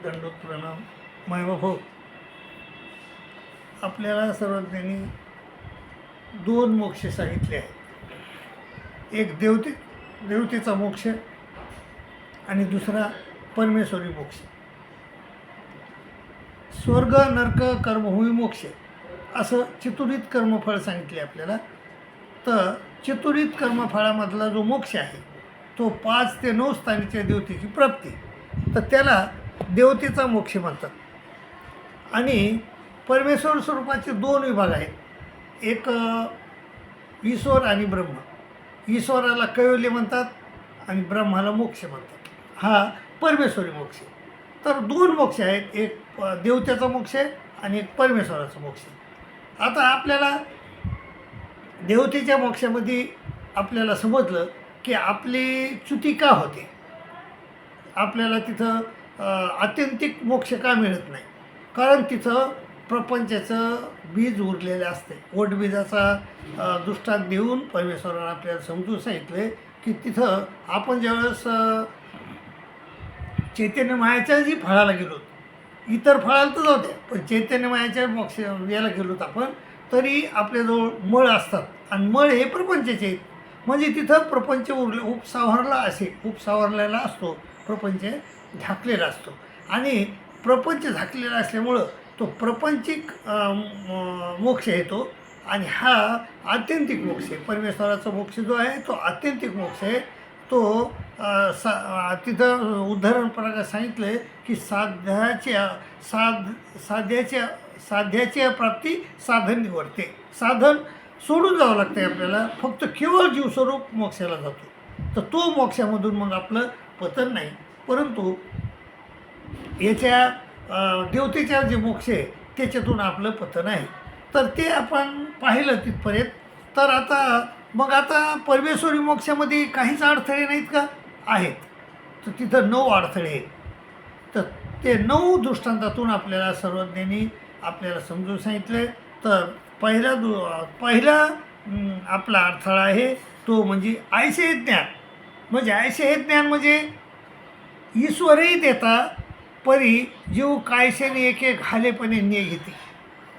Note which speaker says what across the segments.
Speaker 1: दंडोत प्रणाम. मायबाप, आपल्याला सर्वज्ञांनी दोन मोक्ष सांगितले आहेत. एक देवतेचा मोक्ष आणि दुसरा परमेश्वरी मोक्ष. स्वर्ग नरक कर्मभूमी मोक्ष असं चतुरित कर्मफळ सांगितले आपल्याला. तर चतुरित कर्मफळामधला जो मोक्ष आहे तो 5 ते 9 स्थानीच्या देवतेची प्राप्ती, तर त्याला देवतेचा मोक्ष म्हणतात. आणि परमेश्वर स्वरूपाचे 2 विभाग आहेत, एक ईश्वर आणि ब्रह्म. ईश्वराला कैवल्य म्हणतात आणि ब्रह्माला मोक्ष म्हणतात. हा परमेश्वरी मोक्ष. तर 2 मोक्ष आहेत, एक देवतेचा मोक्ष आणि एक परमेश्वराचा मोक्ष. आता आपल्याला देवतेच्या मोक्षामध्ये आपल्याला समजलं की आपली च्युती का होते, आपल्याला तिथं आत्यंतिक मोक्ष का मिळत नाही. कारण तिथं प्रपंचाचं बीज उरलेलं असते. ओटबीजाचा दृष्टांत देऊन परमेश्वरानं आपल्याला समजून सांगितलं की तिथं आपण ज्यावेळेस चैतन्य मायाच्या जी फळाला गेलो, इतर फळाला तर जाऊ द्या, पण चैतन्य मायाच्या मोक्ष याला गेलोत आपण, तरी आपल्याजवळ मळ असतात आणि मळ हे प्रपंचाचे आहेत. म्हणजे तिथं प्रपंच उपसावरला उपसावरलेला असतो, प्रपंच झाकलेला असतो. आणि प्रपंच झाकलेला असल्यामुळं तो प्रपंचिक मोक्ष येतो आणि हा आत्यंतिक मोक्ष आहे. परमेश्वराचा मोक्ष जो आहे तो आत्यंतिक मोक्ष आहे. तो तिथं उदाहरण प्रकार सांगितलं आहे की साध्याच्या प्राप्ती साधन निवडते. साधन सोडून जावं लागतं आहे आपल्याला, फक्त केवळ जीवस्वरूप मोक्षाला जातो. तर तो मोक्षामधून मग आपलं पतन नाही, परंतु याच्या देवतेच्या जे मोक्ष आहे त्याच्यातून आपलं पतन आहे. तर ते आपण पाहिलं तिथपर्यंत. तर आता परमेश्वरी मोक्षामध्ये काहीच अडथळे नाहीत का? आहेत. तर तिथं 9 अडथळे आहेत. तर ते 9 दृष्टांतातून आपल्याला सर्वज्ञांनी आपल्याला समजून सांगितलं. तर पहिला आपला अडथळा आहे तो म्हणजे आयसे ज्ञान. म्हणजे आयसे हे ज्ञान म्हणजे ईश्वरही देता परी जीव कायशेने एक घालेपणे ने घेते.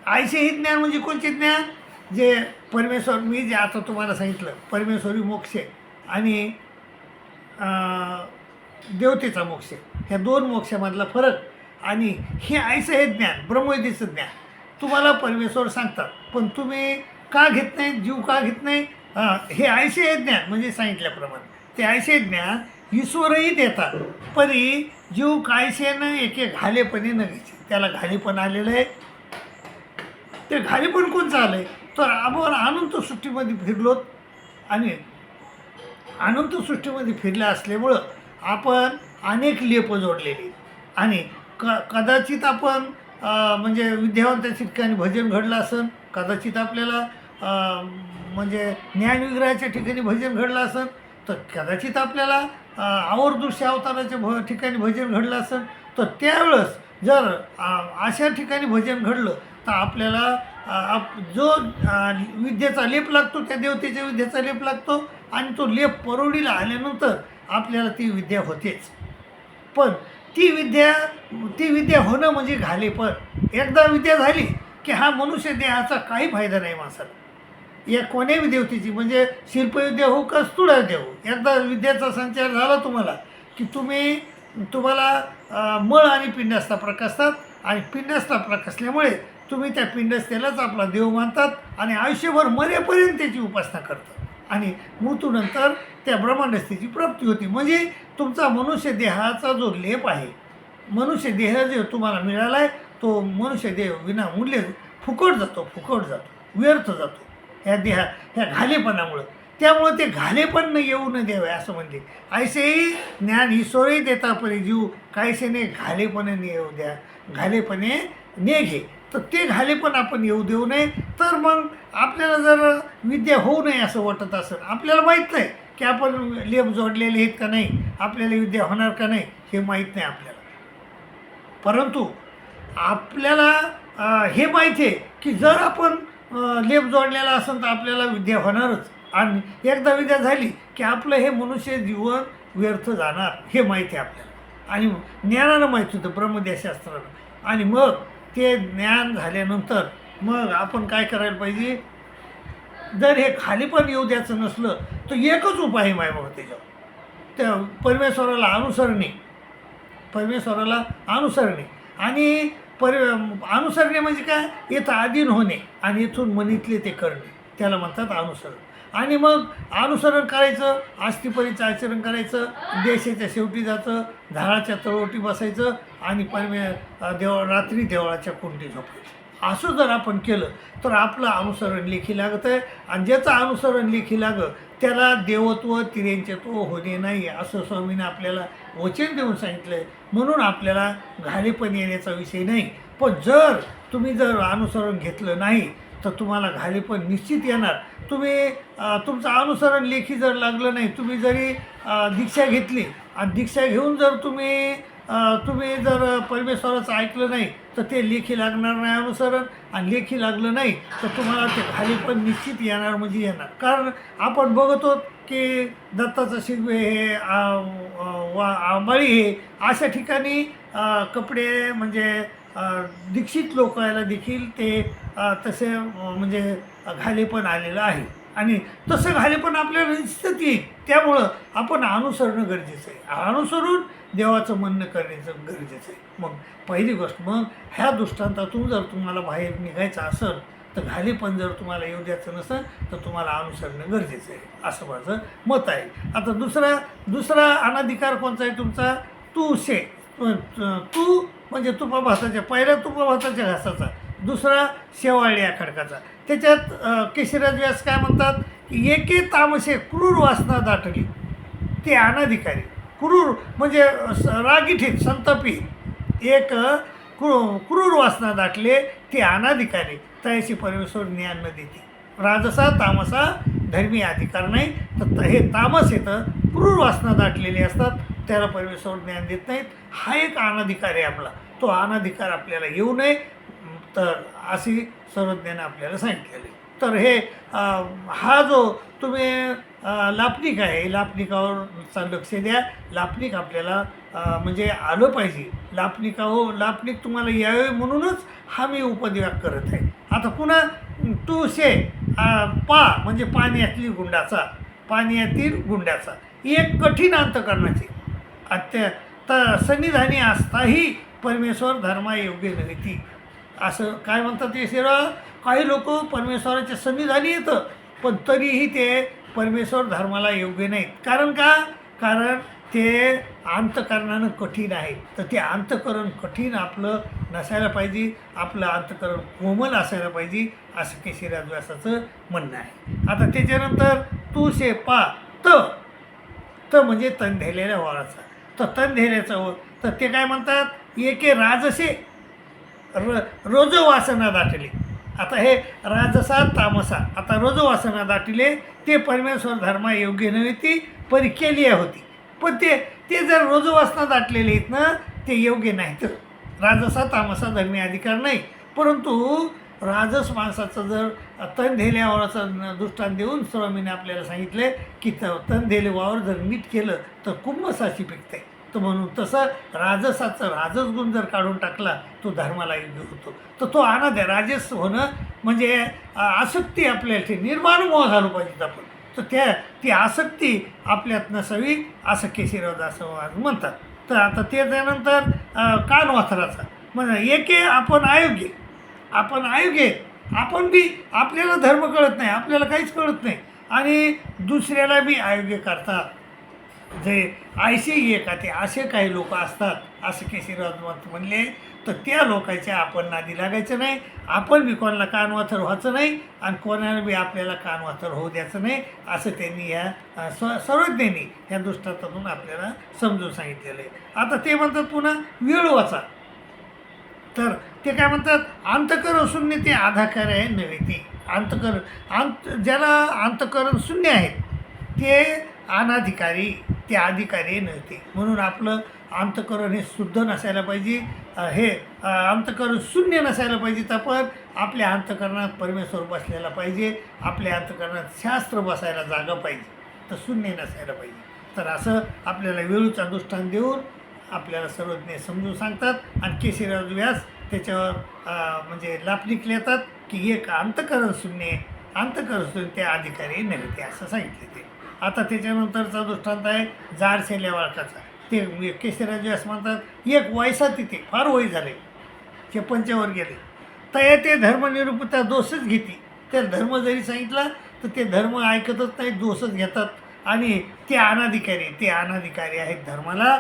Speaker 1: आयसे हे ज्ञान म्हणजे कोणते ज्ञान? जे परमेश्वर, मी जे आता तुम्हाला सांगितलं परमेश्वरी मोक्ष आणि देवतेचा मोक्ष, ह्या 2 मोक्षामधला फरक. आणि हे आयसे हे ज्ञान, ब्रह्मविद्येचं ज्ञान तुम्हाला परमेश्वर सांगतात, पण तुम्ही का घेत नाही, जीव का घेत नाही? हे आयसे हे ज्ञान म्हणजे सांगितल्याप्रमाणे ते आयसे ज्ञान ईश्वरही देतात, परी जीव कायशेनं एक घालेपणे न घ्यायचे. त्याला घालेपण आलेलं आहे. ते घालेपण कोणचं आलं आहे? तर आपण अनंत सृष्टीमध्ये फिरलोत आणि अनंत सृष्टीमध्ये फिरल्या असल्यामुळं आपण अनेक लेप जोडलेली आणि कदाचित आपण म्हणजे विद्यावंताच्या ठिकाणी भजन घडलं असेल, कदाचित आपल्याला म्हणजे ज्ञानविग्रहाच्या ठिकाणी भजन घडलं असेल, तर कदाचित आपल्याला आवर्दृश्य अवताराच्या ठिकाणी भजन घडलं असेल. तर त्यावेळेस जर अशा ठिकाणी भजन घडलं तर आपल्याला जो विद्येचा लेप लागतो, त्या देवतेच्या विद्येचा लेप लागतो आणि तो लेप परोडीला आल्यानंतर आपल्याला ती विद्या होतेच. पण ती विद्या होणं म्हणजे घालेपण. एकदा विद्या झाली की हा मनुष्य देहाचा काही फायदा नाही माणसाला. या कोण्याही देवतेची, म्हणजे शिल्पविद्या हो का स्थूळविद्या हो, एकदा विद्याचा संचार झाला तुम्हाला की तुम्हाला मळ आणि पिंडस्था प्रकाशतात आणि पिंडस्था प्रकाशल्यामुळे तुम्ही त्या पिंडस्थेलाच आपला देव मानतात आणि आयुष्यभर मरेपर्यंत त्याची उपासना करतात आणि मृत्यूनंतर त्या ब्रह्मांडस्थेची प्राप्ती होती. म्हणजे तुमचा मनुष्य देहाचा जो लेप आहे, मनुष्य देह जो तुम्हाला मिळाला आहे, तो मनुष्य देह विनामूल्य फुकट जातो, व्यर्थ जातो ह्या घालेपणामुळं. त्यामुळं ते घालेपण न येऊ न द्यावे असं म्हणते. ऐसेही ज्ञान ईश्वरही देता परी जीव कायसेने घालेपणे ने येऊ द्या, घालेपणे ने घे. तर ते घालेपण आपण येऊ देऊ नये. तर मग आपल्याला जर विद्या होऊ नये असं वाटत असेल, आपल्याला माहीत नाही की आपण लेप जोडलेले आहेत का नाही, आपल्याला विद्या होणार का नाही हे माहीत नाही आपल्याला. परंतु आपल्याला हे माहीत आहे की जर आपण लेप जोडलेला असेल तर आपल्याला विद्या होणारच आणि एकदा विद्या झाली की आपलं हे मनुष्य जीवन व्यर्थ जाणार हे माहिती आहे आपल्याला. आणि ज्ञानानं माहीत होतं ब्रह्मदेशास्त्रानं. आणि मग ते ज्ञान झाल्यानंतर मग आपण काय करायला पाहिजे, जर हे खाली पण येऊ द्यायचं नसलं तर एकच उपाय आहे माय बाबा त्याच्यावर, त्या परमेश्वराला अनुसरणे. परमेश्वराला अनुसरणे आणि अनुसरणे म्हणजे काय, इथं अधीन होणे आणि इथून मनीतले ते करणे, त्याला म्हणतात अनुसरण. आणि मग अनुसरण करायचं, आस्तिपरीचं आचरण करायचं, देशाच्या शेवटी जायचं, झाडाच्या तळोटी बसायचं आणि रात्री देवळाच्या कुंडी झोपायचं. असं जर आपण केलं तर आपलं अनुसरण लेखी लागतं आहे. आणि ज्याचं अनुसरण लेखी लागं त्याला देवत्व तिरेंचत्व होणे नाही, असं स्वामीने आपल्याला वचन देऊन सांगितलं आहे. म्हणून आपल्याला घालेपण येण्याचा विषय नाही. पण जर तुम्ही जर अनुसरण घेतलं नाही तर तुम्हाला घालेपण निश्चित येणार. तुम्ही तुमचं अनुसरण लेखी जर लागलं नाही, तुम्ही जरी दीक्षा घेतली आणि दीक्षा घेऊन जर तुम्ही जर परमेश्वराचं ऐकलं नाही तर ते लेखी लागणार नाही अनुसरण. आणि लेखी लागलं नाही तर तुम्हाला ते घालेपण निश्चित येणार म्हणजे येणार. कारण आपण बघतो की दत्ताचं शिगवे हे आंबाळी हे अशा ठिकाणी कपडे म्हणजे दीक्षित लोकांना देखील ते तसे म्हणजे घालेपण आलेलं आहे. आणि तसं घालेपण आपल्याला निश्चित येईल. त्यामुळं आपण अनुसरणं गरजेचं आहे. अनुसरून देवाचं म्हणणं करण्याचं गरजेचं आहे. मग पहिली गोष्ट, मग ह्या दृष्टांतातून जर तुम्हाला बाहेर निघायचं असेल तर घालेपण जर तुम्हाला येऊ द्यायचं नसेल तर तुम्हाला अनुसरणं गरजेचं आहे, असं माझं मत आहे. आता दुसरा अनाधिकार कोणता आहे तुमचा, तू तू म्हणजे तुपा भाताच्या, पहिला तुपा भाताच्या घासाचा, दुसरा शेवाळ्या खडकाचा. त्याच्यात केशराज व्यास काय म्हणतात की एके तामसे क्रूर वासना दाटली ते अनाधिकारी. क्रूर म्हणजे रागीठीत संतापी, एक क्रूर वासना दाटले ते अनाधिकारी, त्याशी परमेश्वर ज्ञान न देते. राजसा तामसा धर्मी अधिकार नाही. तर हे तामस येतं, क्रूर वासना दाटलेली असतात, त्याला परमेश्वर ज्ञान देत नाहीत. हा एक अनाधिकार आहे आपला. तो अनाधिकार आपल्याला येऊ नये तर अशी सर्वज्ञानं आपल्याला सांगितलेली. तर हे हा जो तुम्ही लापणिक आहे, लापणिकावर लक्ष द्या. लापणिक आपल्याला म्हणजे आलं पाहिजे. लापणिक तुम्हाला यावे म्हणूनच हा मी उपदेवाक करत आहे. आता पुन्हा तू पा म्हणजे पाण्यातील गुंडाचा एक कठीण अंतकरणाची सन्निधानी असताही परमेश्वर धर्मा योग्य नव्हती. असं काय म्हणतात ते काही लोक परमेश्वराच्या सन्निधानी येतं पण तरीही ते परमेश्वर धर्माला योग्य नाहीत. कारण का, कारण ते अंतकरणानं कठीण आहे. तर ते अंतकरण कठीण आपलं नसायला पाहिजे, आपलं अंतकरण कोमल असायला पाहिजे, असं केशराज व्यासाचं म्हणणं आहे. आता त्याच्यानंतर तू पा त म्हणजे तण धेलेल्या वाळाचा, तर तण धेल्याचं तर ते काय म्हणतात, एके राजसे रोजवासना दाटली. आता हे राजसा तामसा, आता रोजवासना दाटले ते परमेश्वर धर्मा योग्य नव्हती परी केली होती. पण ते जर रोजवासना दाटलेले आहेत ना ते योग्य नाहीत. राजसा तामसा धर्मी अधिकार नाही. परंतु राजस माणसाचं जर तण धेल्या वावराचा दृष्टांत देऊन स्वामीने आपल्याला सांगितले की तण धेले वावर जर नीट केलं तर कुंभसाची पिकते. तर म्हणून तसं राजस गुण जर काढून टाकला तो धर्माला योग्य होतो. तर तो अनाद आहे. राजस होणं म्हणजे आसक्ती आपल्याला निर्माण मोह घालू पाहिजेत आपण. तर ती आसक्ती आपल्यात नसावी असं केशराज असं म्हणतात. तर आता ते त्यानंतर कान वाथराचा म्हणजे एके आपण अयोग्य आपण बी आपल्याला धर्म कळत नाही, आपल्याला काहीच कळत नाही आणि दुसऱ्याला बी अयोग्य करतात. जे आयसे एका ते असे काही लोक असतात असं केशराज म्हणले. तर त्या लोकांच्या आपण नादी लागायचं नाही. आपण बी कोणाला कानवाथर व्हायचं नाही आणि कोणाला बी आपल्याला कानवाथर होऊ द्यायचं नाही, असं त्यांनी ह्या सर्वज्ञांनी ह्या दृष्टांतातून आपल्याला समजून सांगितलेलं आहे. आता ते म्हणतात पुन्हा वेळ वाचा. तर ते काय म्हणतात, अंतकरण शून्य ते आधाकार आहे नव्हे. ती ज्याला अंतकरण शून्य आहेत ते अनाधिकारी, ते अधिकारी नव्हते. म्हणून आपलं अंतकरण हे शुद्ध नसायला पाहिजे, हे अंतकरण शून्य नसायला पाहिजे. तर पण आपल्या अंतकरणात परमेश्वर बसलेला पाहिजे, आपल्या अंतकरणात शास्त्र बसायला जागा पाहिजे, तर शून्य नसायला पाहिजे. तर असं आपल्याला वेळूचा दृष्टांत देऊन आपल्याला सर्वज्ञ समजून सांगतात आणि केशरीराज व्यास त्याच्यावर म्हणजे लापणीक लिहितात की एक अंतकरण शून्य ते अधिकारी नव्हे असं सांगितले ते. आता त्याच्यानंतरचा दृष्टांत आहे जारशेल्या वाळकाचा. ते केशरीराज व्यास म्हणतात एक वयसा तिथे फार वय झाले 56 गेले तया ते धर्मनिरूपता दोषच घेते. त्या धर्म जरी सांगितला तर ते धर्म ऐकतच नाही, दोषच घेतात. आणि ते अनाधिकारी आहेत धर्माला.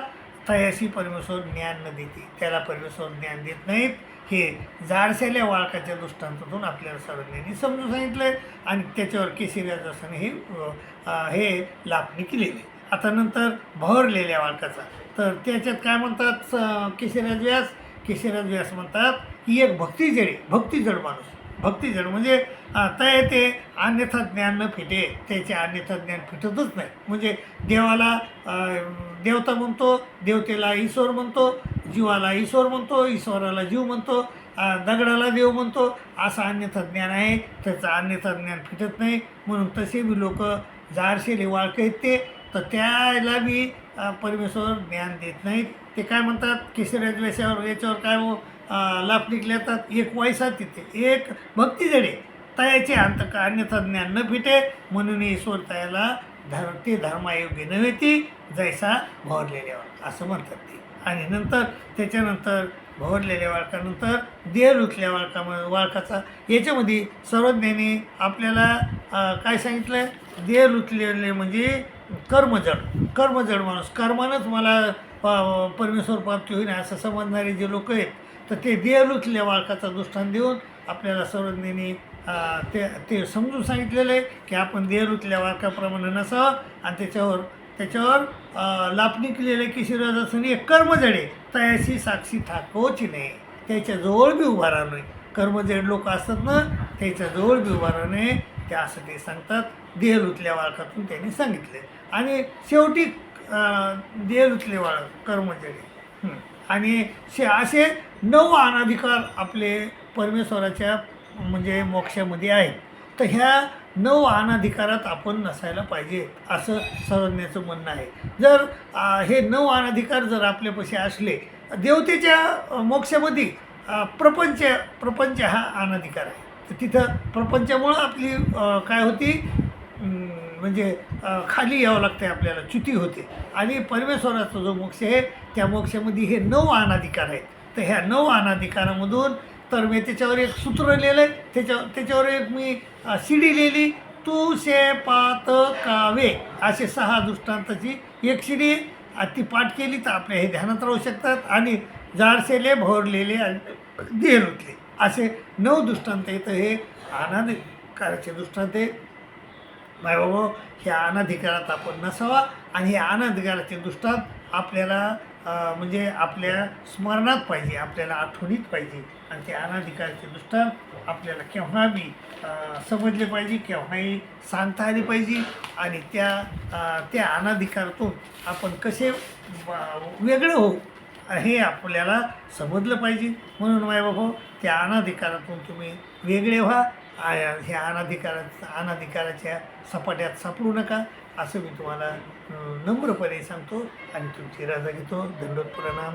Speaker 1: तयाशी परमेश्वर ज्ञान न देते, त्याला परमेश्वर ज्ञान देत नाहीत. हे जारशेल्या वाळकाच्या दृष्टांतातून आपल्याला सर्वज्ञांनी समजून सांगितलं आहे आणि त्याच्यावर केशरीराजाने हे लापणी केलेली. आता नंतर भरलेल्या वाळकाचा, तर त्याच्यात काय म्हणतात केशरीराज व्यास म्हणतात की एक भक्तिजड माणूस. भक्तिजड म्हणजे तय ते अन्यथा ज्ञान न फिटे, त्याचे अन्यथा ज्ञान फिटतच नाही. म्हणजे देवाला देवता म्हणतो, देवतेला ईश्वर म्हणतो, जीवाला ईश्वर म्हणतो, ईश्वराला जीव म्हणतो, दगडाला देव म्हणतो, असं अन्यथा ज्ञान आहे. त्याचं अन्यथा ज्ञान फिटत नाही. म्हणून तसे बी लोक जारशेले वाळकं आहेत ते, तर त्याला बी परमेश्वर ज्ञान देत नाहीत. ते काय म्हणतात केशरीराज याच्यावर काय लापणीक लिहितात, एक वयसा तिथे एक भक्ती जडे तयाचे अन्यथा ज्ञान न फिटे, म्हणून ईश्वर तयाला ते धर्मायोग्य नव्हे ती जैसा भरलेल्या वाळका असं म्हणतात ते. आणि नंतर त्याच्यानंतर भरलेल्या वाळकानंतर देह लुटल्या वाळकाचा. याच्यामध्ये सर्वज्ञाने आपल्याला काय सांगितलं आहे, देह लुटलेले म्हणजे कर्मजड माणूस, कर्मानंच मला परमेश्वर प्राप्ती होईल असं समजणारे जे लोक आहेत, तर ते देह लुटल्या वाळकाचा दृष्टांत देऊन आपल्याला सर्वज्ञाने ते समजून सांगितलेलं आहे की आपण देह लुटल्या वाळकाप्रमाणे नसावं. आणि त्याच्यावर लापणी केलेलं केशरीराजाने एक कर्मजडे तयाशी साक्षी ठाकोची नाही, त्याच्याजवळ बी उभा राहू नये. कर्मजड लोक असतात ना, त्याच्याजवळ बी उभा राहू नये, ते असं ते सांगतात. देह लुटल्या वाळकातून त्यांनी सांगितले. आणि शेवटी देह लुटले कर्मजडे आणि असे 9 अनाधिकार आपले परमेश्वराच्या म्हणजे मोक्षामध्ये आहेत. तर ह्या 9 अनाधिकारात आपण नसायला पाहिजे असं सर्वज्ञाचं म्हणणं आहे. जर हे 9 अनाधिकार जर आपल्यापाशी असले, देवतेच्या मोक्षामध्ये प्रपंच हा अनाधिकार आहे. तर तिथं प्रपंचामुळं आपली काय होती म्हणजे खाली यावं लागते, आपल्याला च्युती होते. आणि परमेश्वराचा जो मोक्ष आहे त्या मोक्षामध्ये हे 9 अनाधिकार आहेत. तर ह्या 9 अनाधिकारामधून तर मी त्याच्यावर एक सूत्र लिहिलं आहे, त्याच्यावर एक मी शिडी लिहिली, तू शे पात कावे असे 6 दृष्टांताची एक शिडी ती पाठ केली तर आपल्या हे ध्यानात राहू शकतात. आणि जारशेले भरलेले देह लुटले असे 9 दृष्टांत येतं. हे अनाधिकाराचे दृष्टांत आहे. बाबा ह्या अनाधिकारात आपण नसावा. आणि हे अनाधिकाराचे दृष्टांत आपल्याला म्हणजे आपल्या स्मरणात पाहिजे, आपल्याला आठवणीत पाहिजे. आणि ते अनाधिकाराचे दृष्टांत आपल्याला केव्हा बी समजले पाहिजे, केव्हाही सांगता आले पाहिजे. आणि त्या अनाधिकारातून आपण कसे वेगळे होऊ हे आपल्याला समजलं पाहिजे. म्हणून बाबा त्या अनाधिकारातून तुम्ही वेगळे व्हा, ह्या अनाधिकाराच्या सपाट्यात सापडू नका असं मी तुम्हाला नम्रपणे सांगतो. आणि तुमची रजा घेतो. दंडोत प्रणाम.